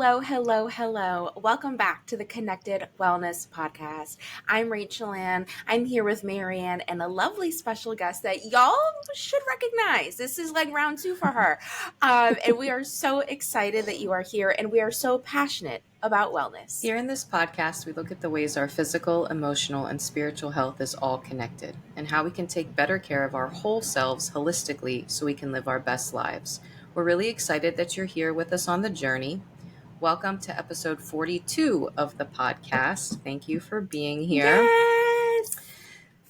Hello, hello, hello. Welcome back to the Connected Wellness Podcast. I'm Rachel Ann. I'm here with Marian and a lovely special guest that y'all should recognize. This is like round two for her. And we are so excited that you are here and we are so passionate about wellness. Here in this podcast, we look at the ways our physical, emotional, and spiritual health is all connected and how we can take better care of our whole selves holistically so we can live our best lives. We're really excited that you're here with us on the journey. Welcome to episode 42 of the podcast. Thank you for being here. Yes!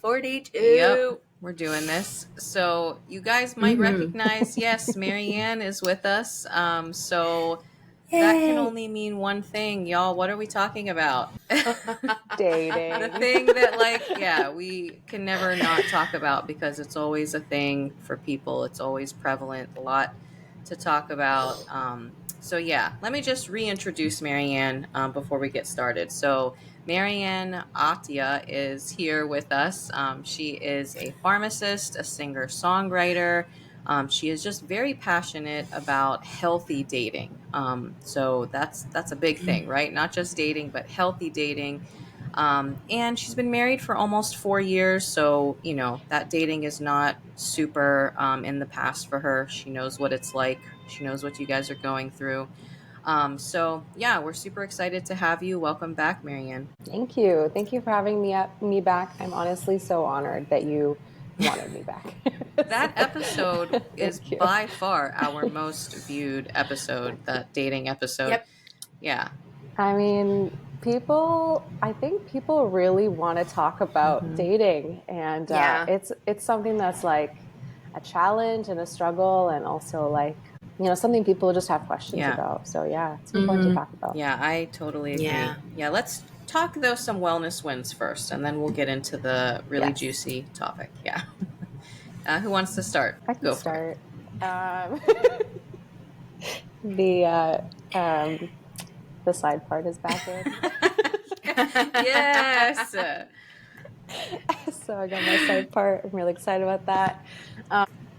42. Yep, we're doing this. So you guys might recognize, yes, Marianne is with us. That can only mean one thing, y'all. What are we talking about? Dating. The thing that, we can never not talk about because it's always a thing for people. It's always prevalent, a lot to talk about. Let me just reintroduce Marianne before we get started. So Marian Attia is here with us. She is a pharmacist, a singer-songwriter. She is just very passionate about healthy dating. So that's a big thing, right? Not just dating, but healthy dating. And she's been married for almost 4 years. So, that dating is not super in the past for her. She knows what it's like. She knows what you guys are going through. We're super excited to have you. Welcome back, Marianne. Thank you. Thank you for having me back. I'm honestly so honored that you wanted me back. That episode is by far our most viewed episode, that dating episode. Yep. Yeah. I mean, I think people really want to talk about dating, and it's something that's like a challenge and a struggle, and also like, something people just have questions about. So it's important to talk about. Yeah, I totally agree. Yeah, let's talk though some wellness wins first, and then we'll get into the really juicy topic. Yeah. Who wants to start? I can Go start. The side part is back in. Yes. So I got my side part. I'm really excited about that.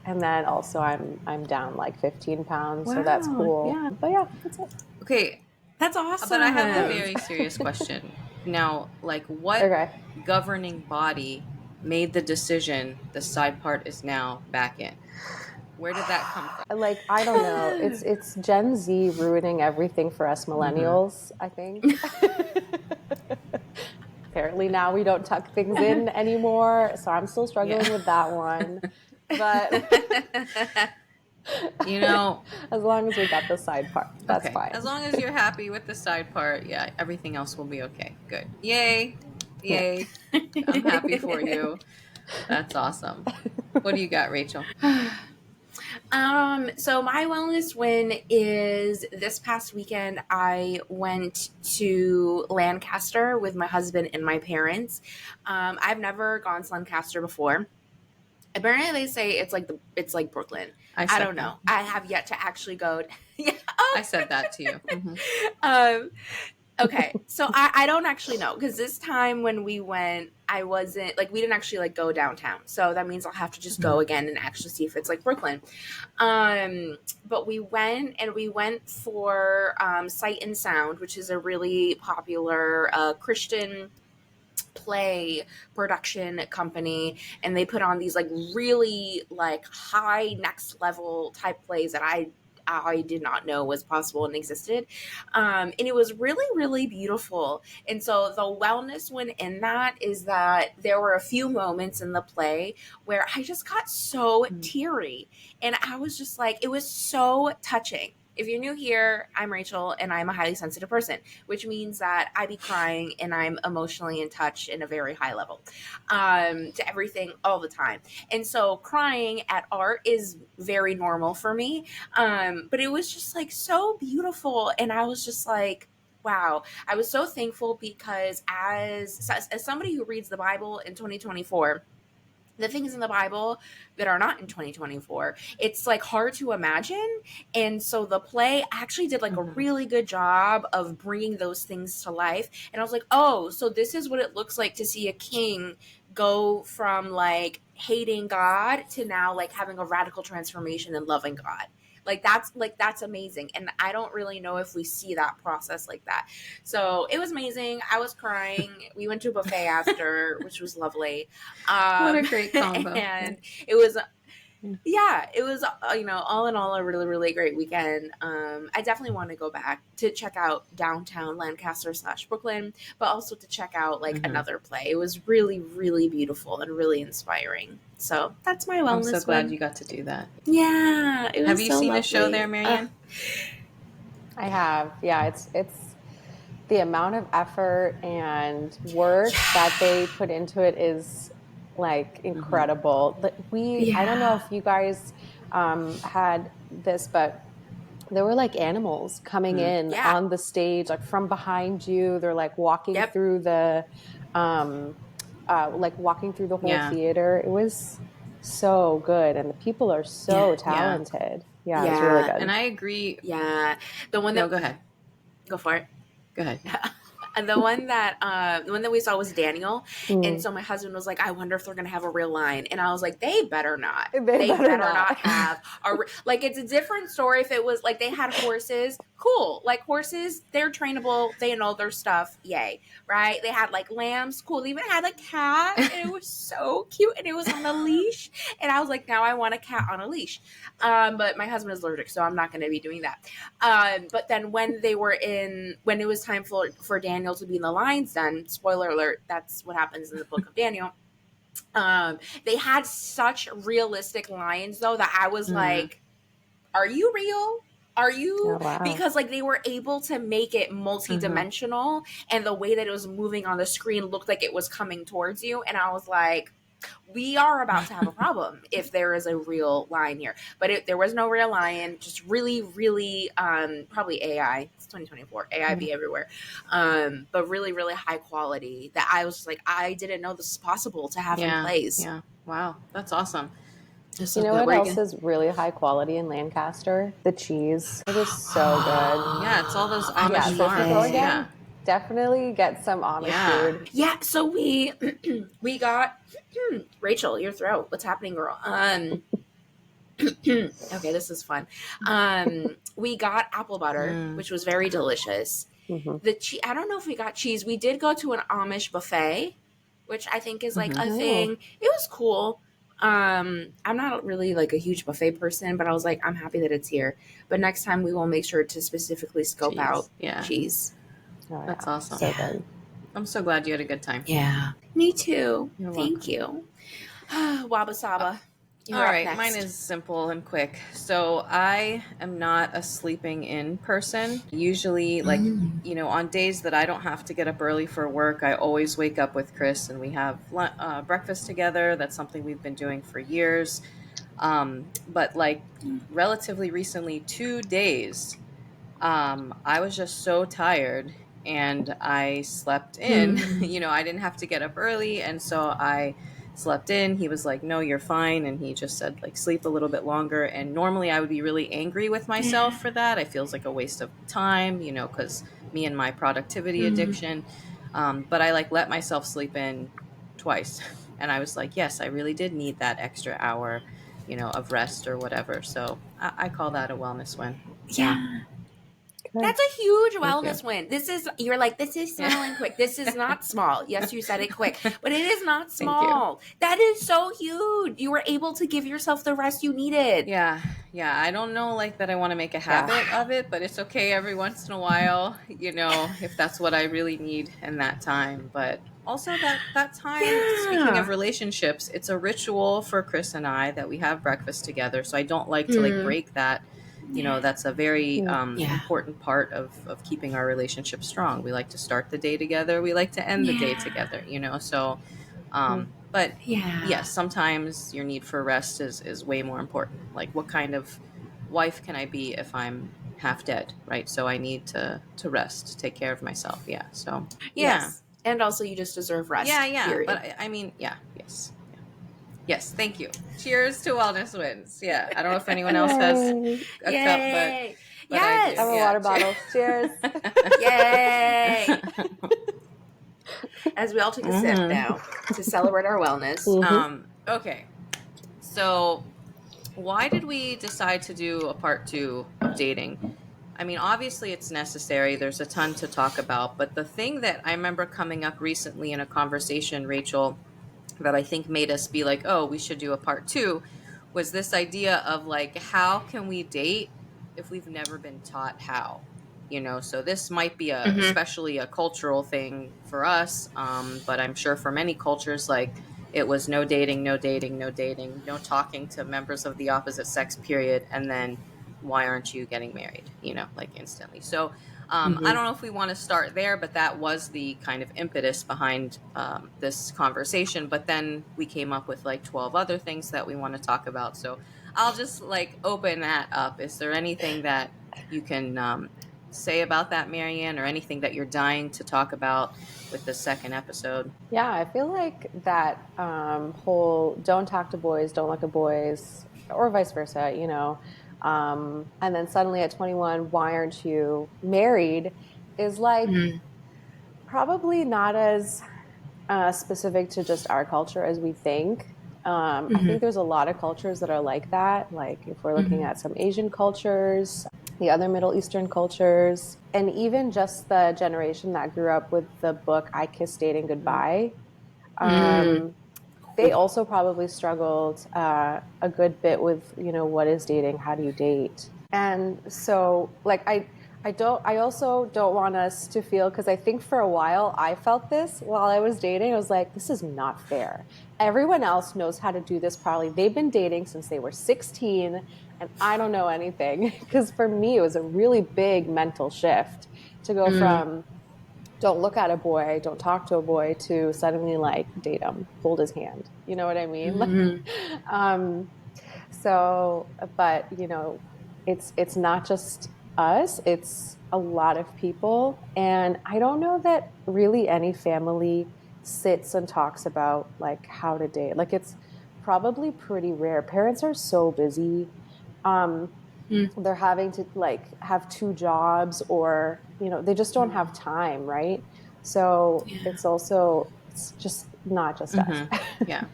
And then also I'm down like 15 pounds. Wow, so that's cool. Yeah. But that's it. Okay. That's awesome. But I have a very serious question. Now, like what governing body made the decision the side part is now back in? Where did that come from? Like, I don't know. It's Gen Z ruining everything for us millennials, I think. Apparently now we don't tuck things in anymore. So I'm still struggling with that one. But as long as we got the side part, that's fine. As long as you're happy with the side part, everything else will be okay. Good. Yay. I'm happy for you. That's awesome. What do you got, Rachel? So my wellness win is this past weekend. I went to Lancaster with my husband and my parents. I've never gone to Lancaster before. Apparently they say it's like Brooklyn. I don't know. I have yet to actually go. I said that to you. Okay. So I don't actually know, because this time when we went, I wasn't we didn't actually go downtown. So that means I'll have to just go again and actually see if it's like Brooklyn. But we went for Sight and Sound, which is a really popular Christian play production company, and they put on these really high next level type plays that I did not know was possible and existed. And it was really, really beautiful. And so the wellness win in that is that there were a few moments in the play where I just got so teary, and I was just it was so touching. If you're new here, I'm Rachel, and I'm a highly sensitive person, which means that I be crying and I'm emotionally in touch in a very high level to everything all the time. And so crying at art is very normal for me. But it was just so beautiful. And I was just wow. I was so thankful, because as somebody who reads the Bible in 2024, the things in the Bible that are not in 2024, it's hard to imagine. And so the play actually did a really good job of bringing those things to life. And I was oh, so this is what it looks like to see a king go from hating God to now having a radical transformation and loving God. Like that's amazing. And I don't really know if we see that process like that. So it was amazing. I was crying. We went to a buffet after, which was lovely. What a great combo. And it was, it was, all in all, a really, really great weekend. I definitely want to go back to check out downtown Lancaster / Brooklyn, but also to check out like another play. It was really, really beautiful and really inspiring. So that's my wellness. I'm so glad you got to do that. Yeah. It was Have you so seen lovely. a show there, Marian? I have. Yeah, it's the amount of effort and work that they put into it is like incredible. I don't know if you guys had this, but there were like animals coming in on the stage, like from behind you. They're like walking through the walking through the whole theater. It was so good, and the people are so talented. Yeah, it's really good. And I agree. Yeah, the one that go ahead. Go for it. Go ahead. And the one that we saw was Daniel, and so my husband was like, "I wonder if they're gonna have a real line," and I was like, "They better not. They better not have like it's a different story if it was like they had horses. Cool, like horses, they're trainable. They know their stuff. Yay, right? They had like lambs. Cool. They even had a cat, and it was so cute, and it was on a leash. And I was like, now I want a cat on a leash. But my husband is allergic, so I'm not going to be doing that. But then when it was time for Daniel to be in the lion's den, spoiler alert, that's what happens in the book of Daniel. They had such realistic lions though that I was like, are you real? Are you? Oh, wow. Because like they were able to make it multi-dimensional, and the way that it was moving on the screen looked like it was coming towards you. And I was like, we are about to have a problem if there is a real lion here. But there was no real lion, just really, really, probably AI. It's 2024, AI be everywhere. But really, really high quality that I was just like, I didn't know this is possible to have in plays. Yeah. Wow. That's awesome. You know what else is really high quality in Lancaster? The cheese. It is so good. Yeah, it's all those Amish farms. Definitely get some Amish food. Yeah, so we got Rachel, your throat. What's happening, girl? Okay, this is fun. We got apple butter, which was very delicious. The cheese. I don't know if we got cheese. We did go to an Amish buffet, which I think is like a thing. It was cool. I'm not really like a huge buffet person, but I was like, I'm happy that it's here. But next time we will make sure to specifically scope out cheese. Oh, that's awesome. So good. I'm so glad you had a good time. Yeah. Me too. You're Thank you. Waba Saba. All right, mine is simple and quick. So I am not a sleeping in person. Usually, like, on days that I don't have to get up early for work, I always wake up with Chris and we have breakfast together. That's something we've been doing for years. But like relatively recently, 2 days, I was just so tired and I slept in. I didn't have to get up early, and so I slept in. He was like, no, you're fine. And he just said, like, sleep a little bit longer. And normally I would be really angry with myself for that. I feels like a waste of time, because me and my productivity addiction. But I let myself sleep in twice. And I was like, yes, I really did need that extra hour, of rest or whatever. So I call that a wellness win. Yeah. That's a huge wellness win. You're like, this is small and quick. This is not small. Yes, you said it quick, but it is not small. That is so huge. You were able to give yourself the rest you needed. Yeah. I don't know that I want to make a habit of it, but it's okay every once in a while, if that's what I really need in that time. But also that time, speaking of relationships, it's a ritual for Chris and I that we have breakfast together. So I don't like to break that. That's a very important part of keeping our relationship strong. We like to start the day together. We like to end the day together, so, but yes, sometimes your need for rest is way more important. Like, what kind of wife can I be if I'm half dead, right? So I need to rest, to take care of myself. Yeah. So, yes. And also you just deserve rest. Yeah. Period. But I mean, yes. Yes, thank you. Cheers to wellness wins. Yeah, I don't know if anyone else has a cup, but I have a water bottle. Cheers. Yay! As we all take a sip now to celebrate our wellness. Okay, so why did we decide to do a part 2 of dating? I mean, obviously it's necessary. There's a ton to talk about. But the thing that I remember coming up recently in a conversation, Rachel, that I think made us be like, oh, we should do a part 2 was this idea of like, how can we date if we've never been taught how? So this might be especially a cultural thing for us, but I'm sure for many cultures, like it was no dating, no dating, no dating, no talking to members of the opposite sex, period, and then why aren't you getting married? Like instantly. So I don't know if we want to start there, but that was the kind of impetus behind this conversation. But then we came up with like 12 other things that we want to talk about. So I'll just like open that up. Is there anything that you can say about that, Marian, or anything that you're dying to talk about with the second episode? Yeah, I feel like that whole don't talk to boys, don't look at boys, or vice versa, and then suddenly at 21, why aren't you married, is like probably not as specific to just our culture as we think. I think there's a lot of cultures that are like that. Like if we're looking at some Asian cultures, the other Middle Eastern cultures, and even just the generation that grew up with the book I Kissed Dating Goodbye. They also probably struggled a good bit with, what is dating? How do you date? And so like, I also don't want us to feel, because I think for a while I felt this while I was dating. I was like, this is not fair. Everyone else knows how to do this probably. They've been dating since they were 16 and I don't know anything. Because for me, it was a really big mental shift to go from don't look at a boy, don't talk to a boy, to suddenly like date him, hold his hand. You know what I mean? But it's not just us, it's a lot of people. And I don't know that really any family sits and talks about like how to date. Like it's probably pretty rare. Parents are so busy. They're having to like have 2 jobs, or they just don't have time, right? So it's just not just us. Yeah.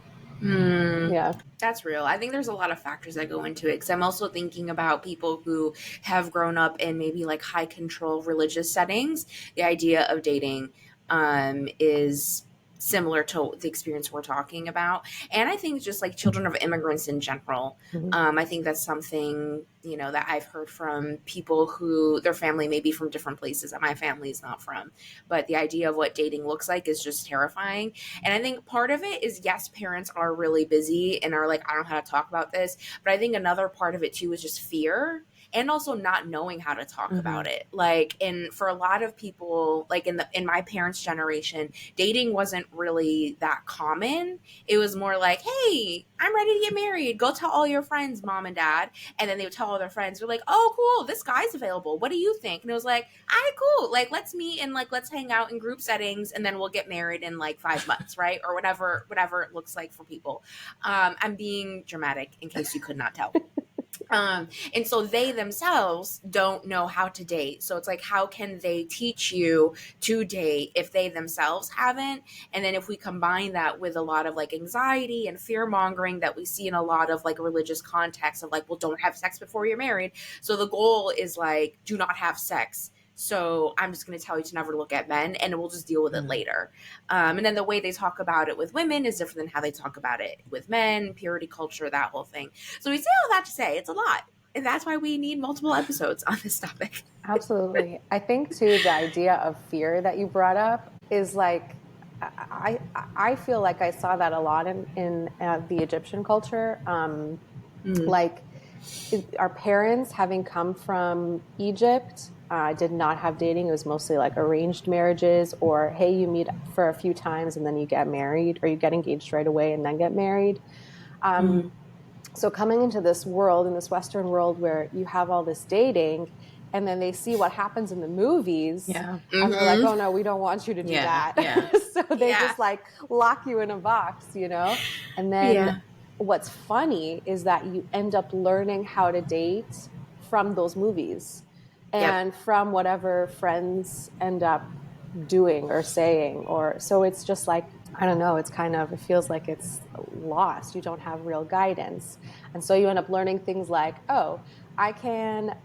That's real. I think there's a lot of factors that go into it, because I'm also thinking about people who have grown up in maybe like high control religious settings. The idea of dating is similar to the experience we're talking about. And I think just like children of immigrants in general, I think that's something, that I've heard from people who their family may be from different places that my family is not from. But the idea of what dating looks like is just terrifying. And I think part of it is, yes, parents are really busy and are like, I don't know how to talk about this. But I think another part of it too is just fear. And also not knowing how to talk about it. Like, and for a lot of people, like in my parents' generation, dating wasn't really that common. It was more like, hey, I'm ready to get married. Go tell all your friends, mom and dad. And then they would tell all their friends. They're like, oh, cool, this guy's available. What do you think? And it was like, all right, cool. Like, let's meet and like, let's hang out in group settings, and then we'll get married in like 5 months, right? Or whatever it looks like for people. I'm being dramatic in case you could not tell. And so they themselves don't know how to date. So it's like, how can they teach you to date if they themselves haven't? And then if we combine that with a lot of like anxiety and fear mongering that we see in a lot of like religious contexts of like, well, don't have sex before you're married. So the goal is like, do not have sex. So I'm just going to tell you to never look at men, and we'll just deal with it later. And then the way they talk about it with women is different than how they talk about it with men, purity culture, that whole thing. So we say all that to say it's a lot. And that's why we need multiple episodes on this topic. Absolutely. I think too, the idea of fear that you brought up is like, I feel like I saw that a lot in the Egyptian culture. Like our parents, having come from Egypt, did not have dating. It was mostly like arranged marriages, or hey, you meet for a few times and then you get married, or you get engaged right away and then get married. So coming into this world, in this Western world where you have all this dating, and then they see what happens in the movies, and they're like, oh no, we don't want you to do that. So they just like lock you in a box, And then what's funny is that you end up learning how to date from those movies. And from whatever friends end up doing or saying, so it's just like I don't know, it feels like it's lost. You don't have real guidance. And so you end up learning things like, oh, I can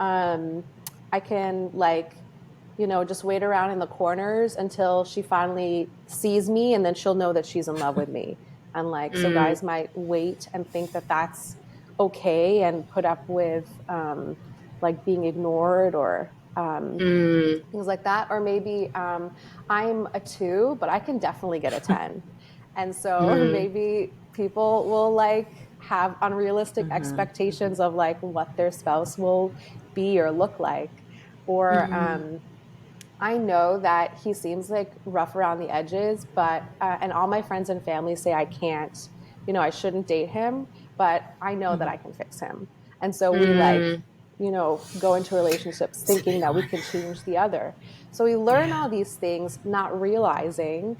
like, just wait around in the corners until she finally sees me, and then she'll know that she's in love with me. And like, so guys might wait and think that that's okay and put up with like being ignored or things like that. Or maybe I'm a 2, but I can definitely get a 10. And so maybe people will like have unrealistic expectations of like what their spouse will be or look like. Or I know that he seems like rough around the edges, but and all my friends and family say I can't, I shouldn't date him, but I know that I can fix him. And so we like, go into relationships thinking that we can change the other. So we learn all these things, not realizing.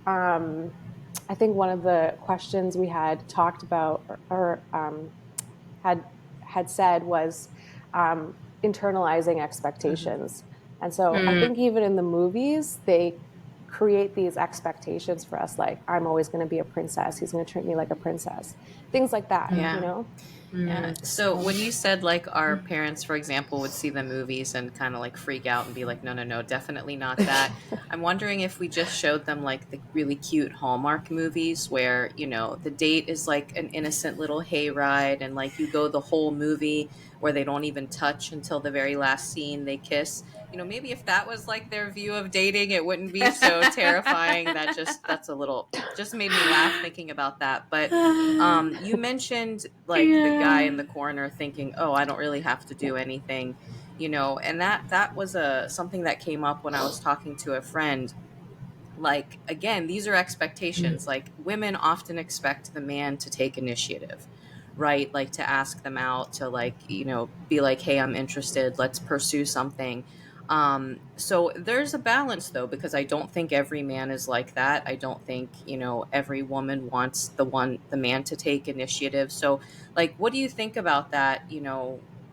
I think one of the questions we had talked about or had said was internalizing expectations. And so I think even in the movies, they create these expectations for us, like, I'm always going to be a princess. He's going to treat me like a princess. Things like that, Yeah. So when you said like our parents, for example, would see the movies and kind of like freak out and be like, no, definitely not that. I'm wondering if we just showed them like the really cute Hallmark movies where, the date is like an innocent little hayride and like you go the whole movie where they don't even touch until the very last scene, they kiss. Maybe if that was like their view of dating, it wouldn't be so terrifying. Just made me laugh thinking about that. But you mentioned like the guy in the corner thinking, oh, I don't really have to do anything, and that was something that came up when I was talking to a friend. Like, again, these are expectations. Like, women often expect the man to take initiative, right? Like to ask them out, to like, be like, hey, I'm interested, let's pursue something. So there's a balance though, because I don't think every man is like that. I don't think, every woman wants the man to take initiative. So like, what do you think about that?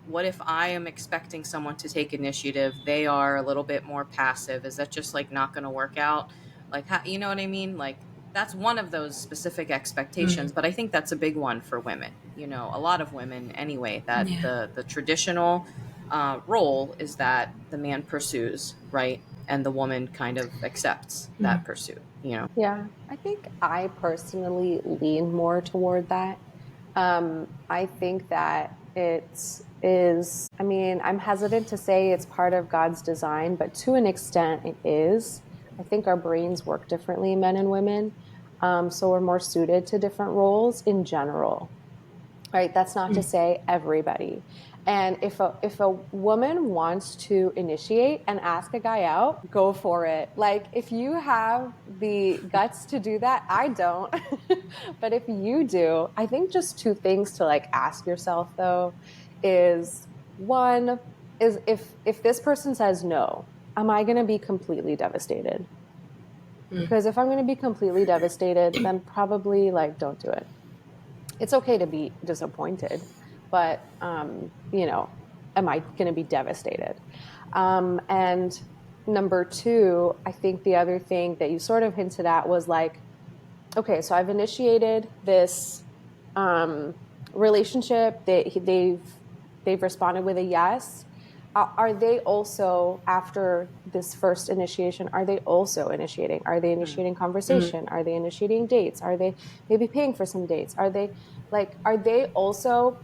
What if I am expecting someone to take initiative? They are a little bit more passive. Is that just like not going to work out? Like, how, you know what I mean? Like, that's one of those specific expectations, but I think that's a big one for women. A lot of women anyway, that the traditional role is that the man pursues, right? And the woman kind of accepts that pursuit, Yeah, I think I personally lean more toward that. I think that I'm hesitant to say it's part of God's design, but to an extent it is. I think our brains work differently, men and women. So we're more suited to different roles in general, right? That's not to say everybody. And if a woman wants to initiate and ask a guy out, go for it. Like, if you have the guts to do that, I don't. But if you do, I think just 2 things to like ask yourself though is, one is, if this person says no, am I going to be completely devastated? Because if I'm going to be completely devastated, then probably like don't do it. It's okay to be disappointed, but am I going to be devastated? And number 2, I think the other thing that you sort of hinted at was like, okay, so I've initiated this relationship. They've responded with a yes. Are they also, after this first initiation, are they also initiating? Are they initiating conversation? Are they initiating dates? Are they maybe paying for some dates? Are they also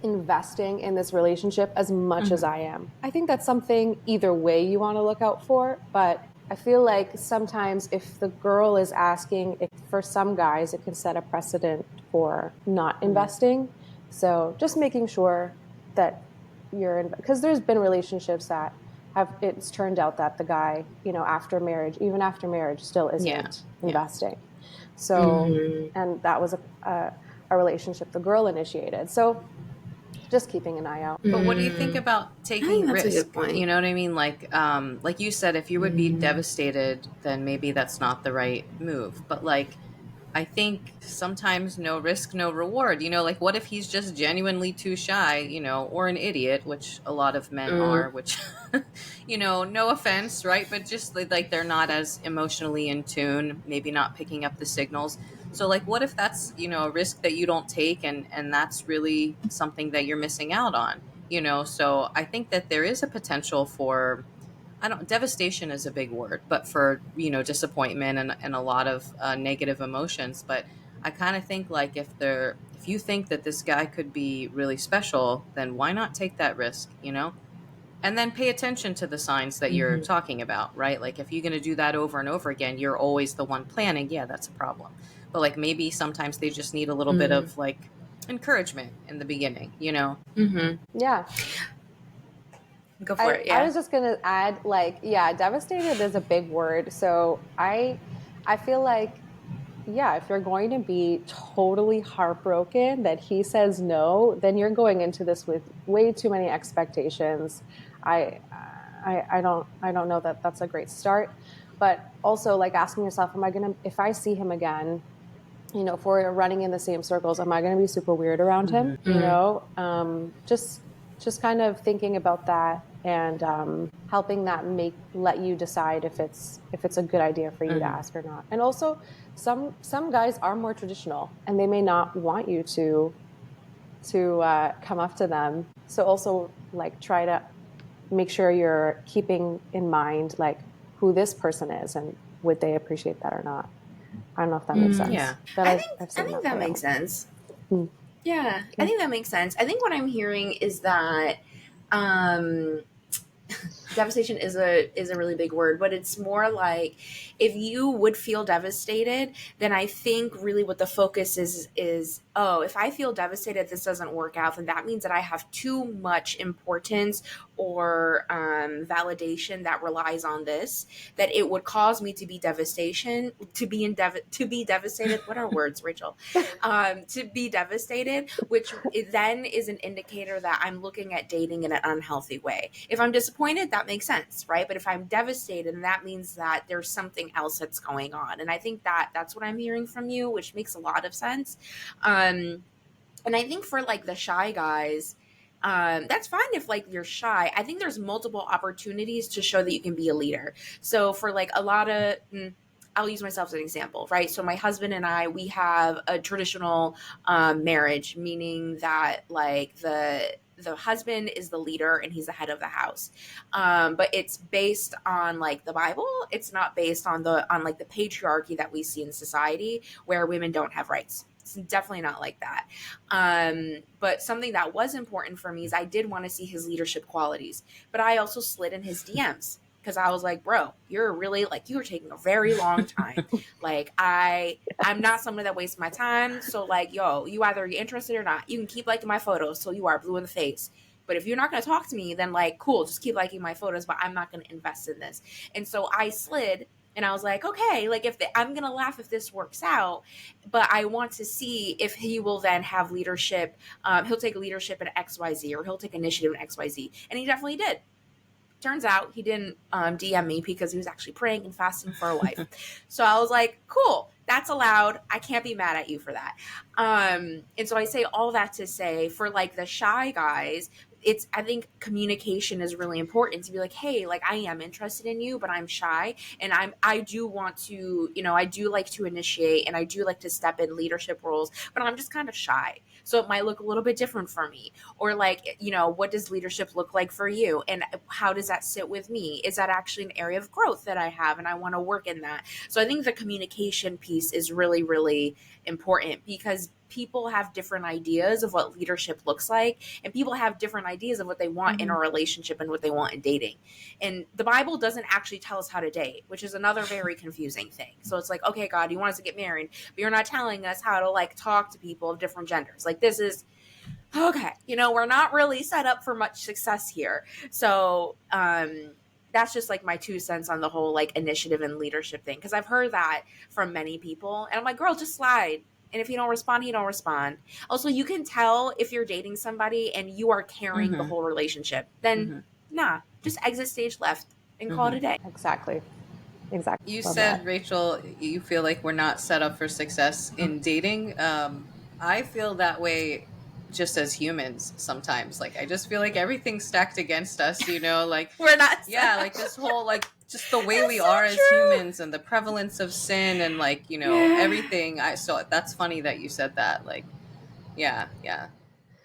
investing in this relationship as much as I am? I think that's something either way you want to look out for, but I feel like sometimes if the girl is asking, for some guys, it can set a precedent for not investing. So just making sure that because there's been relationships that it's turned out that the guy, after marriage, even after marriage, still isn't investing. So, and that was a relationship the girl initiated. So just keeping an eye out. But what do you think about taking risk? You know what I mean? Like you said, if you would be devastated, then maybe that's not the right move. But like, I think sometimes no risk, no reward. Like what if he's just genuinely too shy, or an idiot, which a lot of men are, which, no offense, right? But just like they're not as emotionally in tune, maybe not picking up the signals. So like, what if that's, a risk that you don't take and that's really something that you're missing out on, So I think that there is a potential for, devastation is a big word, but for, disappointment and a lot of negative emotions. But I kind of think like if you think that this guy could be really special, then why not take that risk, And then pay attention to the signs that you're talking about, right? Like if you're going to do that over and over again, you're always the one planning. Yeah, that's a problem. But like maybe sometimes they just need a little bit of like encouragement in the beginning, Yeah. Go for it. Yeah. I was just going to add, like, yeah, devastated is a big word. So I feel like, yeah, if you're going to be totally heartbroken that he says no, then you're going into this with way too many expectations. I don't know that that's a great start. But also, like, asking yourself, if I see him again, if we're running in the same circles, am I going to be super weird around him? Just kind of thinking about that and helping that let you decide if it's a good idea for you to ask or not. And also, some guys are more traditional and they may not want you to come up to them. So also, like, try to make sure you're keeping in mind like who this person is and would they appreciate that or not. I don't know if that makes sense. Yeah, I think that makes sense. Yeah, I think that makes sense. I think what I'm hearing is that devastation is a really big word, but it's more like if you would feel devastated, then I think really what the focus is, oh, if I feel devastated, this doesn't work out, then that means that I have too much importance or validation that relies on this, that it would cause me to be devastated. What are words, Rachel? To be devastated, which then is an indicator that I'm looking at dating in an unhealthy way. If I'm disappointed, that makes sense, right? But if I'm devastated, then that means that there's something else that's going on. And I think that that's what I'm hearing from you, which makes a lot of sense. And I think for like the shy guys, that's fine if like you're shy. I think there's multiple opportunities to show that you can be a leader. So for like a lot of, I'll use myself as an example, right? So my husband and I, we have a traditional marriage, meaning that like the husband is the leader and he's the head of the house. But it's based on like the Bible. It's not based on like the patriarchy that we see in society where women don't have rights. It's definitely not like that. But something that was important for me is I did want to see his leadership qualities, but I also slid in his DMs. Because I was like, bro, you're really like, you were taking a very long time. Like I'm not someone that wastes my time. So like, yo, you either you're interested or not. You can keep liking my photos. So you are blue in the face. But if you're not going to talk to me, then like, cool, just keep liking my photos. But I'm not going to invest in this. And so I slid and I was like, okay, like I'm going to laugh if this works out. But I want to see if he will then have leadership. He'll take leadership in XYZ or he'll take initiative in XYZ. And he definitely did. Turns out he didn't DM me because he was actually praying and fasting for a wife. So I was like, cool, that's allowed. I can't be mad at you for that. And so I say all that to say for like the shy guys, I think communication is really important to be like, hey, like I am interested in you, but I'm shy. And I do want to, I do like to initiate and I do like to step in leadership roles, but I'm just kind of shy. So it might look a little bit different for me. Or like, what does leadership look like for you? And how does that sit with me? Is that actually an area of growth that I have? And I want to work in that. So I think the communication piece is really, really important because people have different ideas of what leadership looks like, and people have different ideas of what they want in a relationship and what they want in dating. And the Bible doesn't actually tell us how to date, which is another very confusing thing. So it's like, okay, God, you want us to get married, but you're not telling us how to like talk to people of different genders. Like this is okay, we're not really set up for much success here. So that's just like my 2 cents on the whole like initiative and leadership thing, because I've heard that from many people, and I'm like, girl, just slide. And if you don't respond, you don't respond. Also, you can tell if you're dating somebody and you are carrying the whole relationship. Then, nah, just exit stage left and call it a day. Exactly. Exactly. You Love said, that. Rachel, you feel like we're not set up for success in dating. I feel that way just as humans sometimes. Like, I just feel like everything's stacked against us, like, We're not. yeah, like this whole, like, just the way we That's so are as true. humans and the prevalence of sin and, like, Yeah. everything. So that's funny that you said that. Like, yeah, yeah.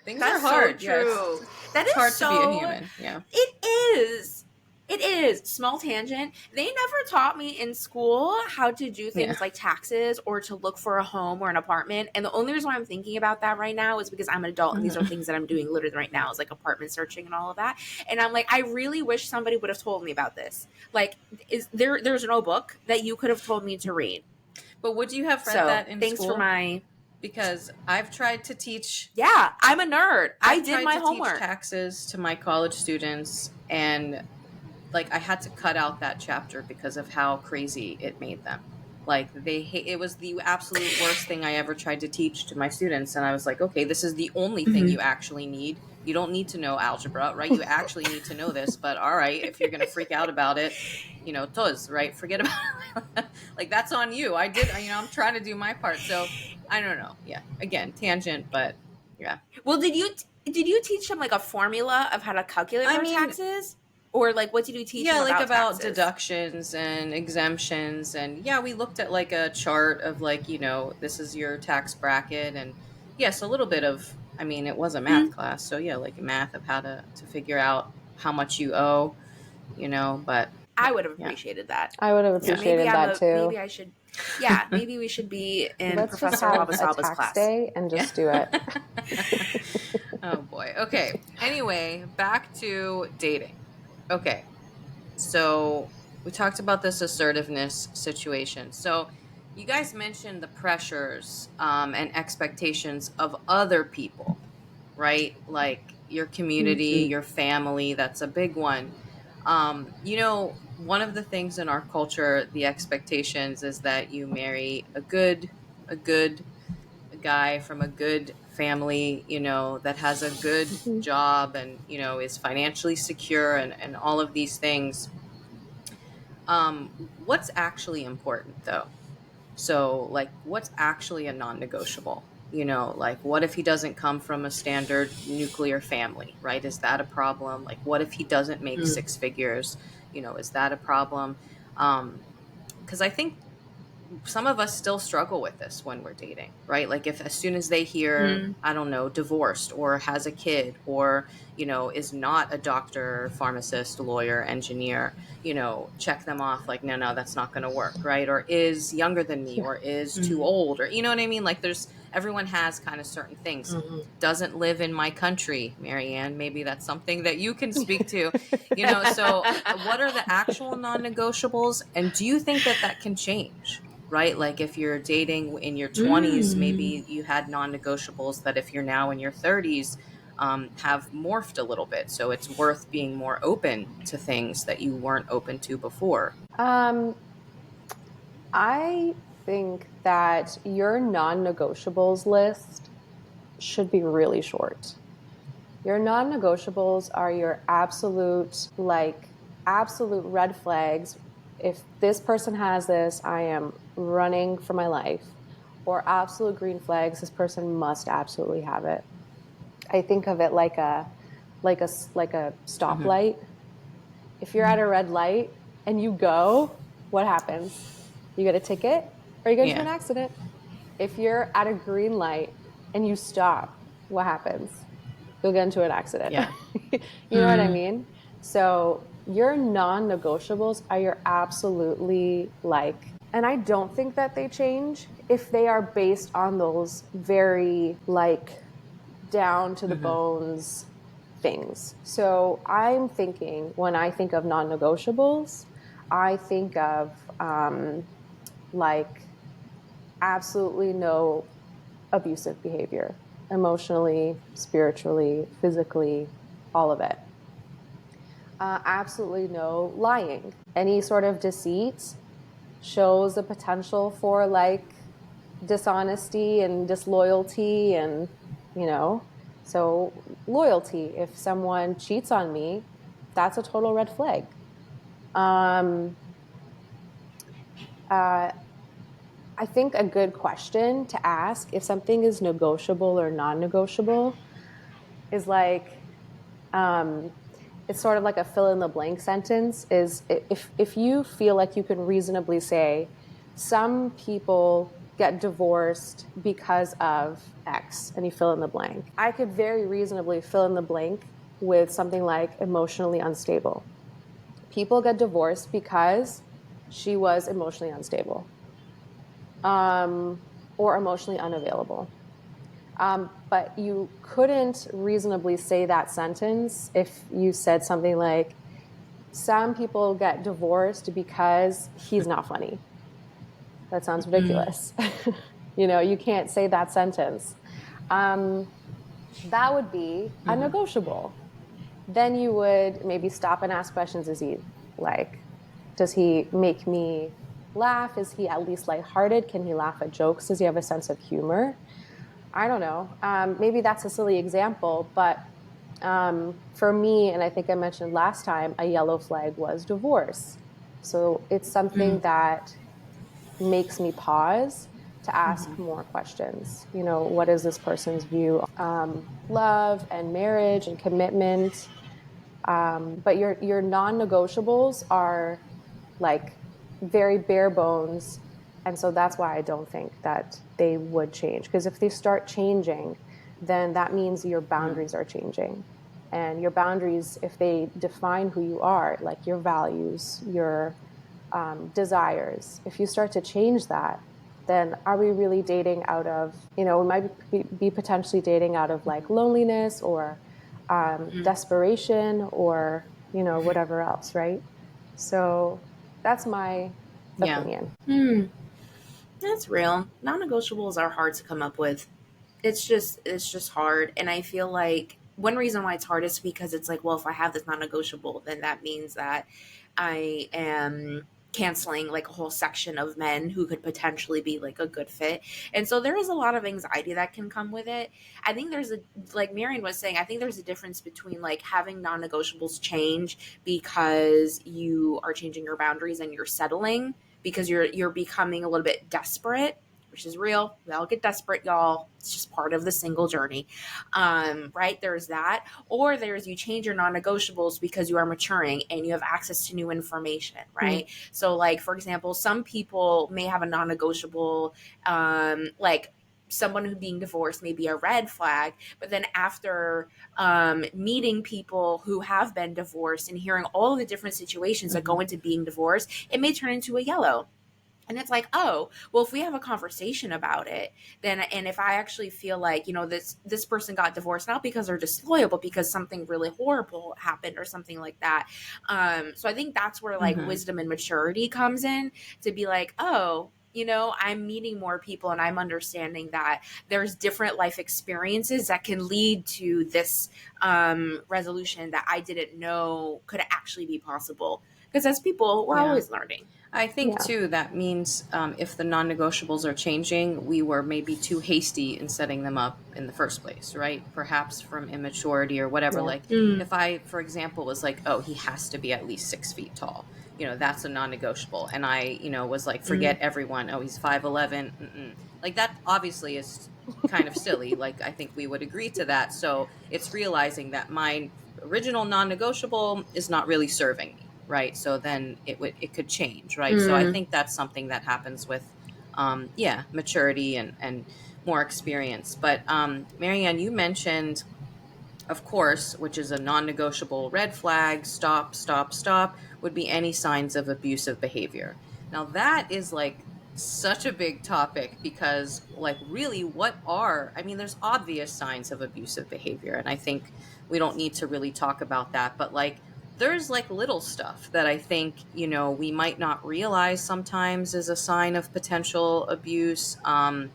Things are That's so hard. Yeah, true. That it's is hard to be a so. human. Yeah. It is. It is. Small tangent. They never taught me in school how to do Yeah. things like taxes or to look for a home or an apartment. And the only reason why I'm thinking about that right now is because I'm an adult and these are things that I'm doing literally right now, is like apartment searching and all of that. And I'm like, I really wish somebody would have told me about this. Like, there's no book that you could have told me to read. But would you have read So that in thanks school? for my. Because I've tried to teach. Yeah, I'm a nerd. I I've did tried my to homework. teach taxes to my college students, and like I had to cut out that chapter because of how crazy it made them. Like it was the absolute worst thing I ever tried to teach to my students, and I was like, okay, this is the only thing you actually need. You don't need to know algebra, right? You actually need to know this, but all right, if you're gonna freak out about it, toz, right? Forget about it. Like, that's on you. I did, I'm trying to do my part. So I don't know. Yeah, again, tangent, but yeah. Well, did you teach them like a formula of how to calculate their taxes, or like what did you teach them like about taxes? deductions and exemptions, and yeah, we looked at like a chart of like, this is your tax bracket, and yes, a little bit of, it was a math class, so yeah, like math of how to figure out how much you owe, but I would have appreciated that. I would have appreciated that too. Maybe I should. Yeah, maybe we should be in Let's Professor just have Wabasaba's a tax class day and just do it. Oh boy. Okay. Anyway, back to dating. Okay. So we talked about this assertiveness situation. So you guys mentioned the pressures and expectations of other people, right? Like your community, your family. That's a big one. One of the things in our culture, the expectations is that you marry a good guy from a good family, that has a good job and, is financially secure and all of these things. What's actually important though? So like, what's actually a non-negotiable? Like, what if he doesn't come from a standard nuclear family, right? Is that a problem? Like, what if he doesn't make six figures? Is that a problem? Because I think some of us still struggle with this when we're dating, right? Like, if as soon as they hear, I don't know, divorced or has a kid or, is not a doctor, pharmacist, lawyer, engineer, check them off like, no, that's not going to work, right? Or is younger than me or is too old, or, you know what I mean? Like, everyone has kind of certain things. Doesn't live in my country, Marianne. Maybe that's something that you can speak to, so what are the actual non-negotiables? And do you think that can change? Right? Like, if you're dating in your 20s, maybe you had non-negotiables that if you're now in your 30s, have morphed a little bit. So it's worth being more open to things that you weren't open to before. I think that your non-negotiables list should be really short. Your non-negotiables are your absolute red flags. If this person has this, I am running for my life. Or absolute green flags, this person must absolutely have it. I think of it like a stoplight. If you're at a red light and you go, what happens? You get a ticket or you get into an accident. If you're at a green light and you stop, what happens? You'll get into an accident. Yeah. You know what I mean? So your non-negotiables are your absolutely and I don't think that they change if they are based on those very down to the bones things. So I'm thinking, when I think of non-negotiables, I think of absolutely no abusive behavior, emotionally, spiritually, physically, all of it. Absolutely no lying. Any sort of deceit shows the potential for dishonesty and disloyalty and, so loyalty. If someone cheats on me, that's a total red flag. I think a good question to ask if something is negotiable or non-negotiable is like, it's sort of like a fill in the blank sentence. Is if you feel like you can reasonably say some people get divorced because of X, and you fill in the blank. I could very reasonably fill in the blank with something like emotionally unstable. People get divorced because she was emotionally unstable, or emotionally unavailable. But you couldn't reasonably say that sentence if you said something like, some people get divorced because he's not funny. That sounds ridiculous. You can't say that sentence. That would be a negotiable. Then you would maybe stop and ask questions. Is he like, does he make me laugh? Is he at least lighthearted? Can he laugh at jokes? Does he have a sense of humor? I don't know. Maybe that's a silly example, but for me, and I think I mentioned last time, a yellow flag was divorce. So it's something that makes me pause to ask more questions. What is this person's view on love and marriage and commitment? But your non-negotiables are like very bare bones. And so that's why I don't think that they would change. Because if they start changing, then that means your boundaries are changing. And your boundaries, if they define who you are, like your values, your desires, if you start to change that, then are we really dating out of, we might be potentially dating out of like loneliness or desperation or, whatever else, right? So that's my opinion. That's real. Non-negotiables are hard to come up with. It's just hard, and I feel like one reason why it's hard is because it's like, well, if I have this non-negotiable, then that means that I am canceling like a whole section of men who could potentially be like a good fit. And so there is a lot of anxiety that can come with it. I think there's like Marian was saying, I think there's a difference between like having non-negotiables change because you are changing your boundaries and you're settling because you're becoming a little bit desperate, which is real. We all get desperate, y'all. It's just part of the single journey. Right? There's that. Or there's you change your non-negotiables because you are maturing and you have access to new information, right? So like, for example, some people may have a non-negotiable, like someone who being divorced may be a red flag, but then after meeting people who have been divorced and hearing all of the different situations that go into being divorced, it may turn into a yellow. And it's like, oh, well, if we have a conversation about it, then, and if I actually feel like, this person got divorced, not because they're disloyal, but because something really horrible happened or something like that. So I think that's where like wisdom and maturity comes in to be like, oh, I'm meeting more people and I'm understanding that there's different life experiences that can lead to this resolution that I didn't know could actually be possible. Because as people, we're always learning. I think, too, that means if the non-negotiables are changing, we were maybe too hasty in setting them up in the first place, right? Perhaps from immaturity or whatever. Like if I, for example, was like, oh, he has to be at least 6 feet tall. That's a non-negotiable. And I, was like, forget everyone. Oh, he's 5'11". Like that obviously is kind of silly. Like I think we would agree to that. So it's realizing that my original non-negotiable is not really serving me. Right. So then it could change. Right. So I think that's something that happens with, maturity and more experience. But Marianne, you mentioned, of course, which is a non-negotiable red flag, stop, would be any signs of abusive behavior. Now that is like such a big topic because like really there's obvious signs of abusive behavior. And I think we don't need to really talk about that, but like, there's like little stuff that I think, we might not realize sometimes is a sign of potential abuse. And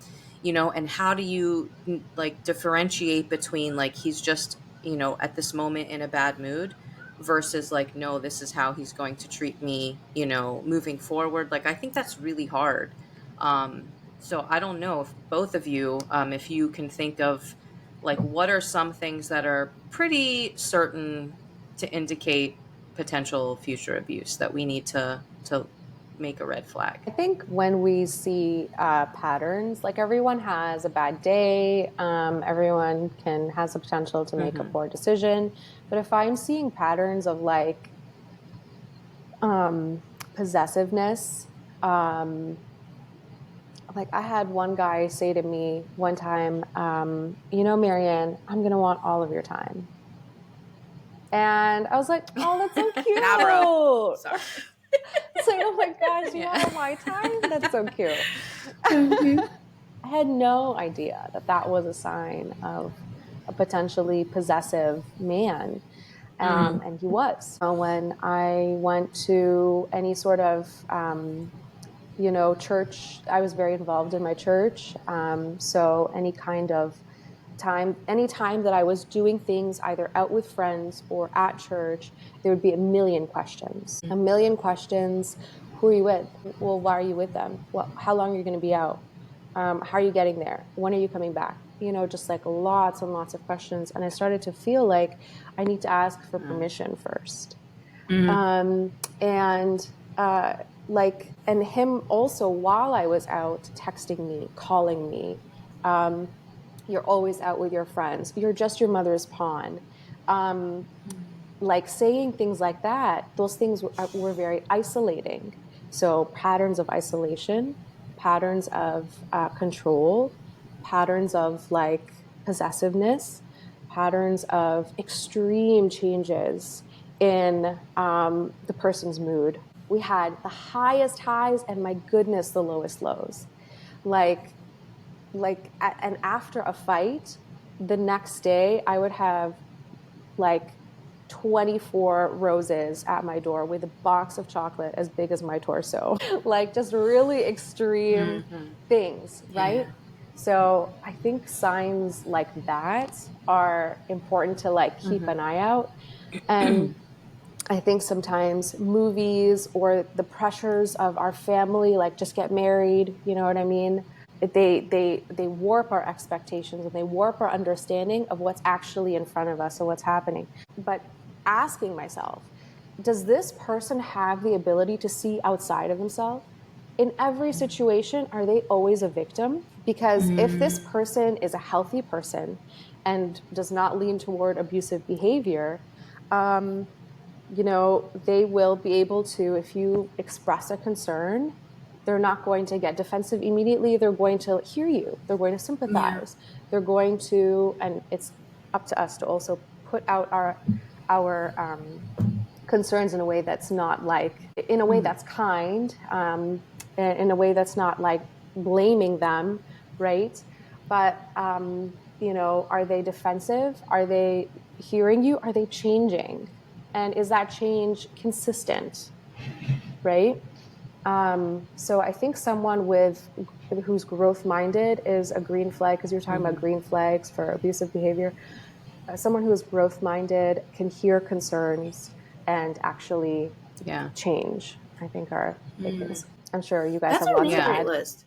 how do you like differentiate between like he's just, at this moment in a bad mood versus like, no, this is how he's going to treat me, moving forward. Like, I think that's really hard. So I don't know if both of you, if you can think of like, what are some things that are pretty certain to indicate potential future abuse that we need to make a red flag? I think when we see patterns, like everyone has a bad day, everyone has the potential to make a poor decision. But if I'm seeing patterns of like possessiveness, like I had one guy say to me one time, Marian, I'm going to want all of your time. And I was like, oh, that's so cute. Nah, bro. Sorry. It's like, oh my gosh, you want all my time? That's so cute. I had no idea that was a sign of a potentially possessive man. And he was. When I went to any sort of, church, I was very involved in my church. So any time that I was doing things either out with friends or at church, there would be a million questions. Who are you with? Well, why are you with them? Well, how long are you going to be out? How are you getting there? When are you coming back? Just like lots and lots of questions. And I started to feel like I need to ask for permission first. And him also, while I was out, texting me, calling me, you're always out with your friends. You're just your mother's pawn. Like saying things like that, those things were very isolating. So patterns of isolation, patterns of control, patterns of like possessiveness, patterns of extreme changes in the person's mood. We had the highest highs and my goodness, the lowest lows. And after a fight, the next day I would have like 24 roses at my door with a box of chocolate as big as my torso. Like just really extreme things, right? Yeah. So I think signs like that are important to like keep an eye out. And I think sometimes movies or the pressures of our family, like just get married, you know what I mean? They warp our expectations and they warp our understanding of what's actually in front of us and what's happening. But asking myself, does this person have the ability to see outside of themselves? In every situation, are they always a victim? Because if this person is a healthy person and does not lean toward abusive behavior, they will be able to, if you express a concern, they're not going to get defensive immediately. They're going to hear you. They're going to sympathize. Yeah. They're going to, and it's up to us to also put out our concerns in a way that's not like, in a way that's kind, in a way that's not like blaming them, right? But, are they defensive? Are they hearing you? Are they changing? And is that change consistent, right? So I think someone who's growth-minded is a green flag, because you're talking about green flags for abusive behavior. Someone who is growth-minded can hear concerns and actually change, I think are big things. I'm sure you guys have lots to add. List.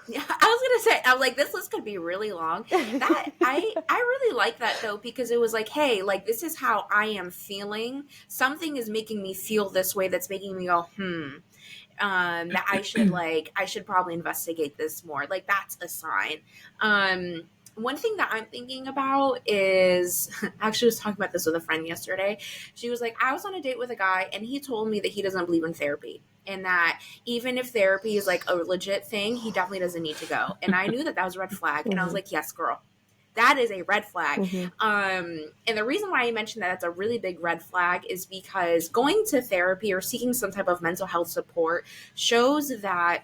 Yeah, I was gonna say, I'm like, this list could be really long. That I really like that though, because it was like, hey, like this is how I am feeling. Something is making me feel this way. That's making me go, that I should probably investigate this more. Like that's a sign. One thing that I'm thinking about is, I actually was talking about this with a friend yesterday. She was like, I was on a date with a guy and he told me that he doesn't believe in therapy. And that even if therapy is like a legit thing, he definitely doesn't need to go. And I knew that was a red flag. And I was like, yes, girl, that is a red flag. And the reason why I mentioned that that's a really big red flag is because going to therapy or seeking some type of mental health support shows that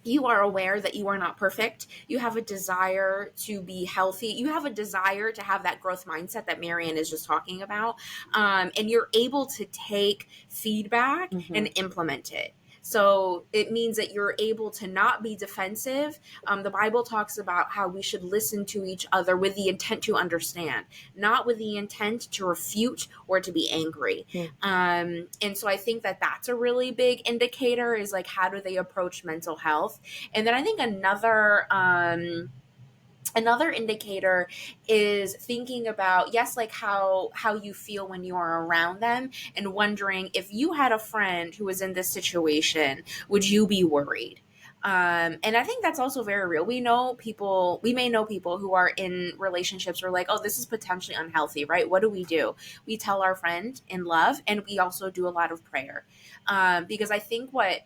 you are aware that you are not perfect. You have a desire to be healthy. You have a desire to have that growth mindset that Marian is just talking about. And you're able to take feedback and implement it. So it means that you're able to not be defensive. The Bible talks about how we should listen to each other with the intent to understand, not with the intent to refute or to be angry. And so I think that that's a really big indicator, is like, how do they approach mental health? And then I think another Another indicator is thinking about, yes, like how you feel when you are around them, and wondering if you had a friend who was in this situation, would you be worried? And I think that's also very real. We may know people who are in relationships where like, oh, this is potentially unhealthy, right? What do? We tell our friend in love, and we also do a lot of prayer. Because I think what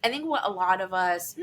a lot of us,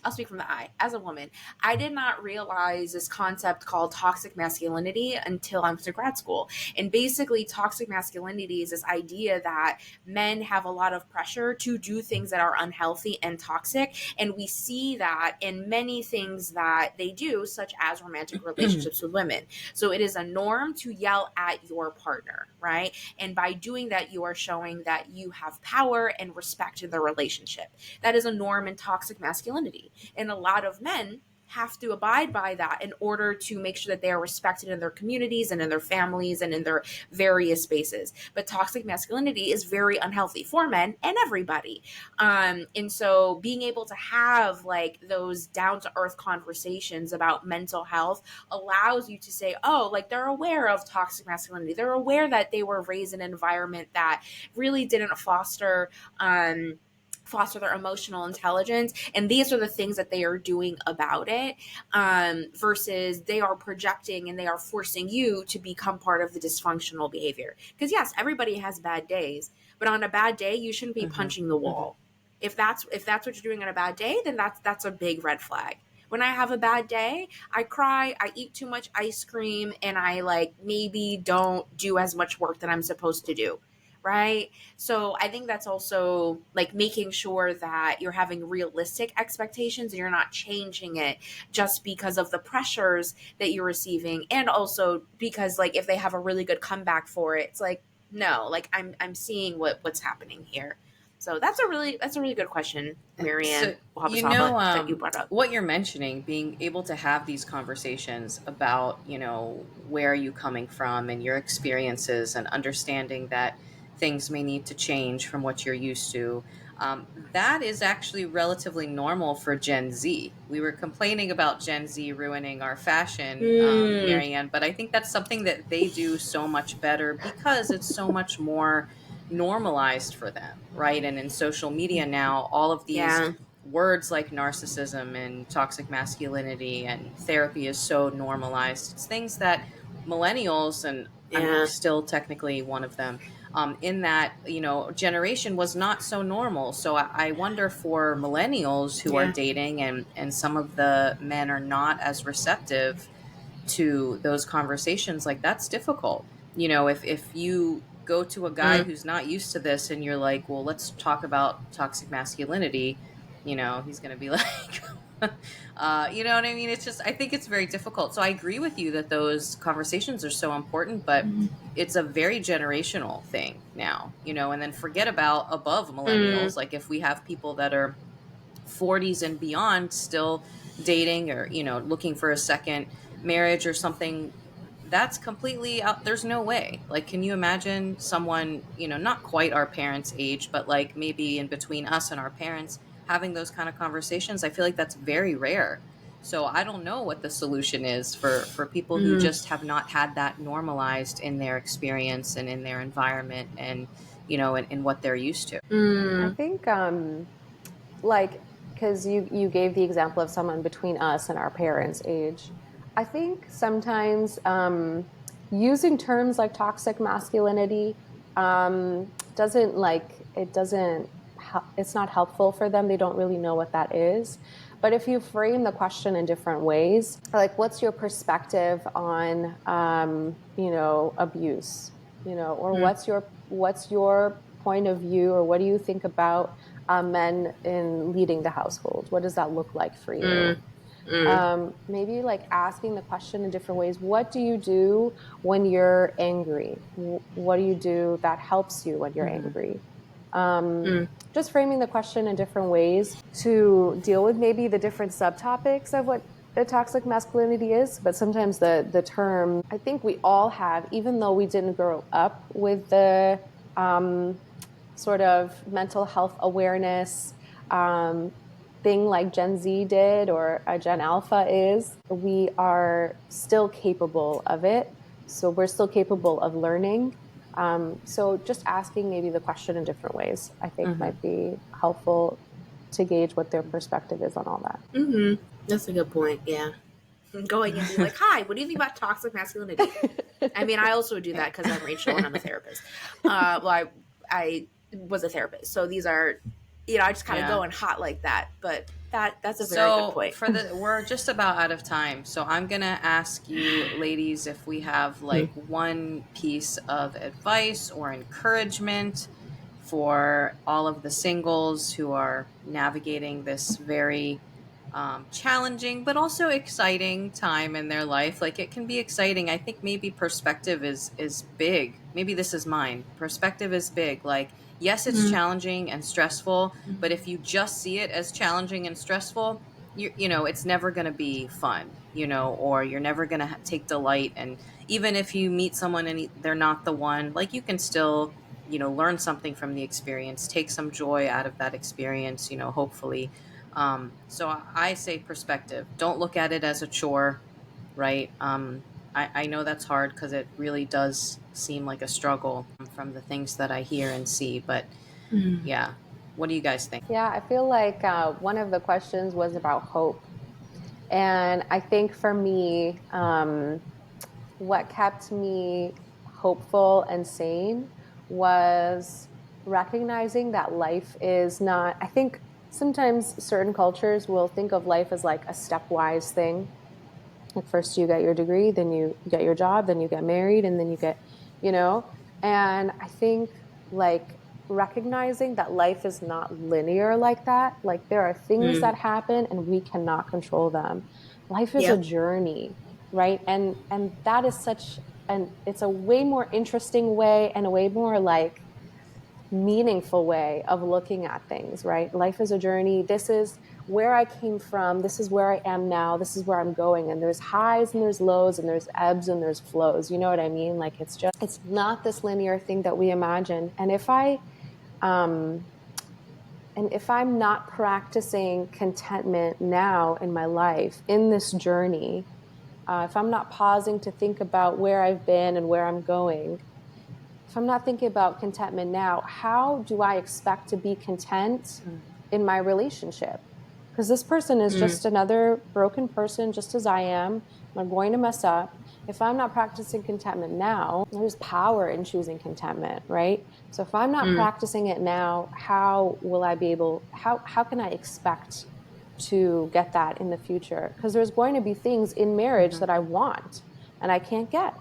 I'll speak from the I, as a woman, I did not realize this concept called toxic masculinity until I went to grad school. And basically, toxic masculinity is this idea that men have a lot of pressure to do things that are unhealthy and toxic. And we see that in many things that they do, such as romantic relationships with women. So it is a norm to yell at your partner, right? And by doing that, you are showing that you have power and respect in the relationship. That is a norm in toxic masculinity. And a lot of men have to abide by that in order to make sure that they are respected in their communities and in their families and in their various spaces. But toxic masculinity is very unhealthy for men and everybody. And so being able to have like those down to earth conversations about mental health allows you to say, oh, like they're aware of toxic masculinity. They're aware that they were raised in an environment that really didn't foster their emotional intelligence, and these are the things that they are doing about it, versus they are projecting and they are forcing you to become part of the dysfunctional behavior. Because yes, everybody has bad days, but on a bad day you shouldn't be punching the wall. If that's what you're doing on a bad day, then that's a big red flag. When I have a bad day, I cry, I eat too much ice cream, and I like maybe don't do as much work that I'm supposed to do. Right. So I think that's also like making sure that you're having realistic expectations and you're not changing it just because of the pressures that you're receiving. And also because like if they have a really good comeback for it, it's like, no, like I'm seeing what's happening here. So that's a really good question, Marianne. So, that you brought up. What you're mentioning, being able to have these conversations about, where are you coming from and your experiences, and understanding that things may need to change from what you're used to. That is actually relatively normal for Gen Z. We were complaining about Gen Z ruining our fashion, Marianne, but I think that's something that they do so much better because it's so much more normalized for them, right? And in social media now, all of these words like narcissism and toxic masculinity and therapy is so normalized. It's things that millennials, and I'm still technically one of them, in that, generation was not so normal. So I wonder for millennials who are dating, and some of the men are not as receptive to those conversations, like that's difficult. If you go to a guy who's not used to this and you're like, well, let's talk about toxic masculinity, he's going to be like, you know what I mean? It's just, I think it's very difficult. So I agree with you that those conversations are so important, but it's a very generational thing now, and then forget about above millennials. Like if we have people that are 40s and beyond still dating, or, looking for a second marriage or something, that's completely out. There's no way. Like, can you imagine someone, not quite our parents' age, but like maybe in between us and our parents, having those kind of conversations? I feel like that's very rare. So I don't know what the solution is for people who just have not had that normalized in their experience and in their environment, and, in what they're used to. I think, because you gave the example of someone between us and our parents' age. I think sometimes using terms like toxic masculinity it's not helpful for them. They don't really know what that is. But if you frame the question in different ways, like what's your perspective on, abuse, or what's your point of view, or what do you think about men in leading the household? What does that look like for you? Maybe like asking the question in different ways. What do you do when you're angry? What do you do that helps you when you're angry? Just framing the question in different ways to deal with maybe the different subtopics of what a toxic masculinity is. But sometimes the term, I think we all have, even though we didn't grow up with the sort of mental health awareness, thing like Gen Z did or a Gen Alpha is. We are still capable of it. So we're still capable of learning. So just asking maybe the question in different ways, I think might be helpful to gauge what their perspective is on all that. Mm-hmm. That's a good point. Yeah. Going and being like, hi, what do you think about toxic masculinity? I mean, I also do that because I'm Rachel and I'm a therapist. Well, I was a therapist. So these are, I just kind of go in hot like that. But that's a very good point. We're just about out of time. So I'm going to ask you ladies if we have like one piece of advice or encouragement for all of the singles who are navigating this very challenging but also exciting time in their life. Like, it can be exciting. I think maybe perspective is big. Maybe this is mine. Perspective is big. Like, yes, it's challenging and stressful, but if you just see it as challenging and stressful, you know, it's never going to be fun, you know, or you're never going to take delight. And even if you meet someone and they're not the one, like, you can still, you know, learn something from the experience, take some joy out of that experience, you know, hopefully. So I say perspective. Don't look at it as a chore, right? I know that's hard because it really does seem like a struggle from the things that I hear and see. But yeah, what do you guys think? Yeah, I feel like one of the questions was about hope. And I think for me, what kept me hopeful and sane was recognizing that life is not, I think sometimes certain cultures will think of life as like a stepwise thing. Like, first you get your degree, then you get your job, then you get married, and then you get, and I think like recognizing that life is not linear like that. Like, there are things that happen and we cannot control them. Life is a journey, right? And that is it's a way more interesting way and a way more like meaningful way of looking at things, right? Life is a journey. This is where I came from. This is where I am now. This is where I'm going. And there's highs and there's lows and there's ebbs and there's flows. You know what I mean? Like, it's not this linear thing that we imagine. And if I'm not practicing contentment now in my life, in this journey, if I'm not pausing to think about where I've been and where I'm going, if I'm not thinking about contentment now, how do I expect to be content in my relationship? Because this person is just another broken person, just as I am. I'm going to mess up. If I'm not practicing contentment now, there's power in choosing contentment, right? So if I'm not practicing it now, how will I be able, how can I expect to get that in the future? Because there's going to be things in marriage that I want and I can't get.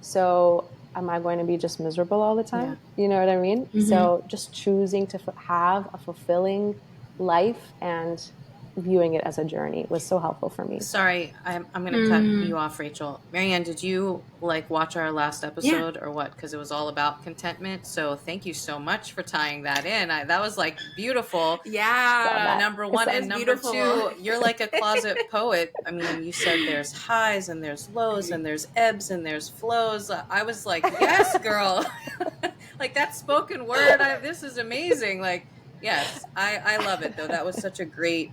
So am I going to be just miserable all the time? Yeah. You know what I mean? So just choosing to have a fulfilling life and viewing it as a journey was so helpful for me. Sorry, I'm going to cut you off, Rachel. Marianne, did you watch our last episode or what? Because it was all about contentment. So thank you so much for tying that in. That was beautiful. Yeah. Number one. And number two, you're like a closet poet. I mean, you said there's highs and there's lows and there's ebbs and there's flows. I was like, yes, girl. Like, that spoken word. This is amazing. Like, yes, I love it though. That was such a great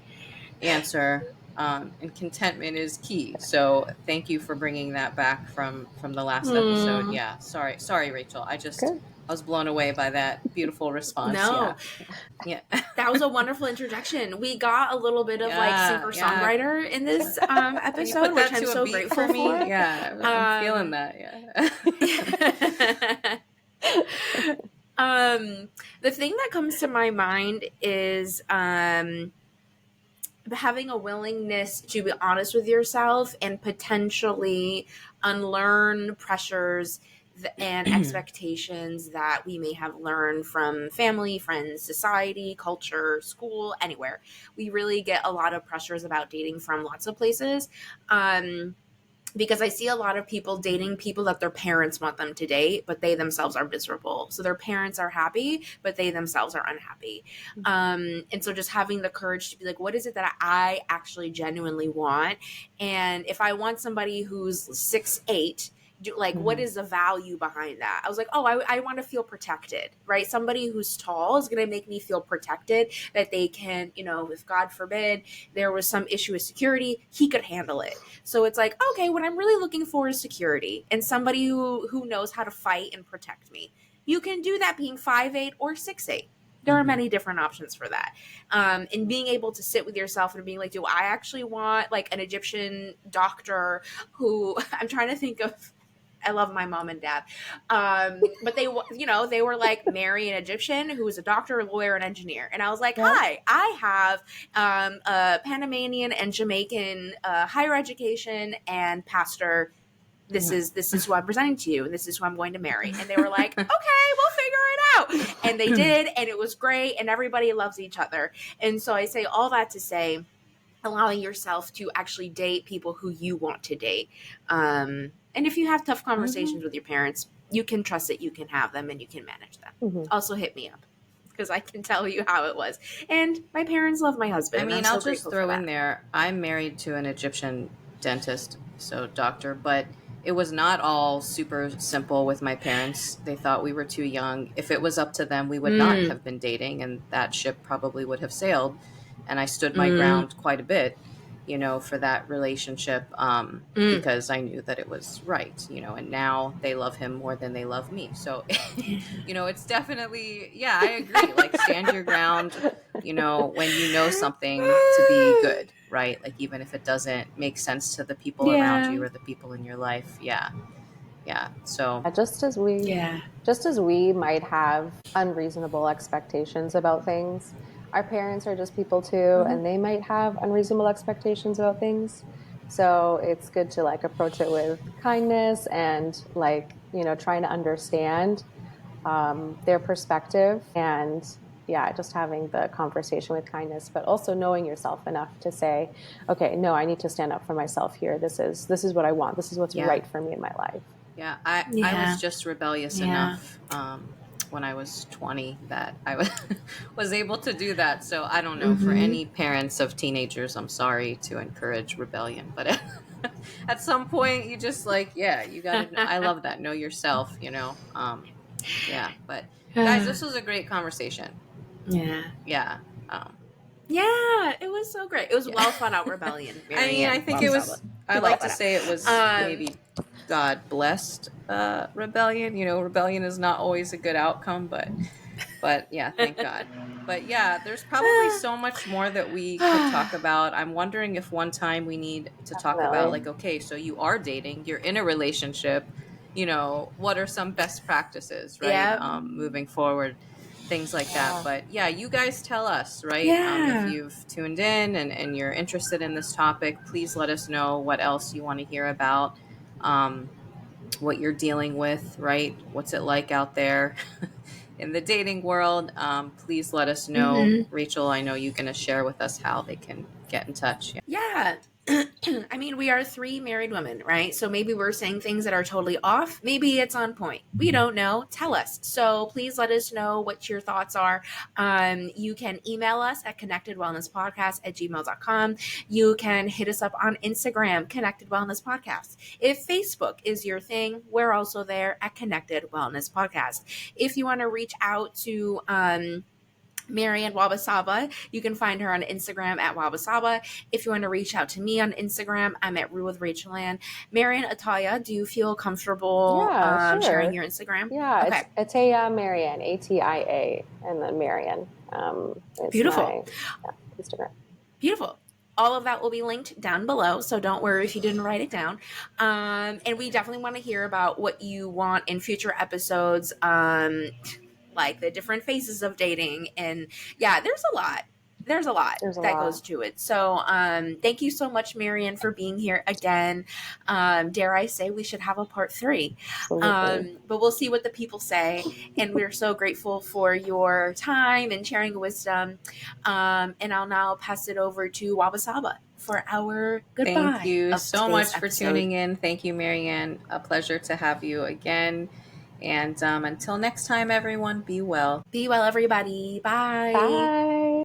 answer, and contentment is key. So thank you for bringing that back from the last episode. Yeah, sorry, Rachel. I was blown away by that beautiful response. No, yeah. That was a wonderful introduction. We got a little bit of singer-songwriter in this episode, which I'm so grateful for. Yeah, I'm feeling that. Yeah. The thing that comes to my mind is having a willingness to be honest with yourself and potentially unlearn pressures and expectations that we may have learned from family, friends, society, culture, school, anywhere. We really get a lot of pressures about dating from lots of places. Because I see a lot of people dating people that their parents want them to date, but they themselves are miserable. So their parents are happy, but they themselves are unhappy. And so just having the courage to be like, what is it that I actually genuinely want? And if I want somebody who's 6'8", what is the value behind that? I was like, oh, I want to feel protected, right? Somebody who's tall is going to make me feel protected, that they can, if God forbid there was some issue with security, he could handle it. So it's like, okay, what I'm really looking for is security and somebody who knows how to fight and protect me. You can do that being 5'8" or 6'8". There are many different options for that. And being able to sit with yourself and being like, do I actually want like an Egyptian doctor who I'm trying to think of, I love my mom and dad. But they were like Marian Egyptian, who was a doctor, lawyer, and engineer. And I was like, hi, I have a Panamanian and Jamaican higher education and pastor. This is who I'm presenting to you, and this is who I'm going to marry. And they were like, okay, we'll figure it out. And they did, and it was great, and everybody loves each other. And so I say all that to say, allowing yourself to actually date people who you want to date. And if you have tough conversations with your parents, you can trust that you can have them and you can manage them. Also hit me up, because I can tell you how it was. And my parents love my husband. I mean, I'll just throw in there, I'm married to an Egyptian dentist, so doctor, but it was not all super simple with my parents. They thought we were too young. If it was up to them, we would not have been dating, and that ship probably would have sailed. And I stood my ground quite a bit, for that relationship, because I knew that it was right, and now they love him more than they love me. So, it's definitely, yeah, I agree. Like, stand your ground, when you know something to be good, right? Like, even if it doesn't make sense to the people around you or the people in your life. Yeah. So just as we might have unreasonable expectations about things, our parents are just people too, and they might have unreasonable expectations about things. So it's good to like approach it with kindness and like, trying to understand their perspective, and just having the conversation with kindness, but also knowing yourself enough to say, okay, no, I need to stand up for myself here. This is what I want. This is what's right for me in my life. Yeah. I was just rebellious enough when I was 20 that I was able to do that. So I don't know, for any parents of teenagers, I'm sorry to encourage rebellion, but at some point you just like, you gotta, I love that. Know yourself, but guys, this was a great conversation. Yeah. It was so great. It was well thought out rebellion. I mean, I think it was, I like to say it was maybe God blessed rebellion. Rebellion is not always a good outcome, but yeah, thank God. But yeah, there's probably so much more that we could talk about. I'm wondering if one time we need to talk about like, okay, so you are dating, you're in a relationship, what are some best practices, right? Moving forward, things like that. But yeah, you guys tell us, right? If you've tuned in and you're interested in this topic, please let us know what else you want to hear about, what you're dealing with, right? What's it like out there in the dating world? Please let us know. Rachel, I know you're going to share with us how they can get in touch. Yeah. I mean, we are 3 married women, right? So maybe we're saying things that are totally off. Maybe it's on point. We don't know. Tell us. So please let us know what your thoughts are. You can email us at connectedwellnesspodcast@gmail.com. You can hit us up on Instagram, Connected Wellness Podcast. If Facebook is your thing, we're also there at Connected Wellness Podcast. If you want to reach out to Marian Wabasaba, you can find her on Instagram at Wabasaba. If you want to reach out to me on Instagram, I'm at Rue with Rachel Ann. Marian Attia, do you feel comfortable sharing your Instagram? Yeah, okay. It's Attia Marian, Atia, and then Marian. Beautiful. Instagram. Beautiful. All of that will be linked down below, so don't worry if you didn't write it down. And we definitely want to hear about what you want in future episodes, like the different phases of dating. And there's a lot that goes to it. So thank you so much, Marian, for being here again. Dare I say we should have a part 3. But we'll see what the people say. And we're so grateful for your time and sharing wisdom. And I'll now pass it over to Wabasaba for our goodbye. Thank you so much for tuning in. Thank you, Marian. A pleasure to have you again. And until next time, everyone, be well. Be well, everybody. Bye. Bye.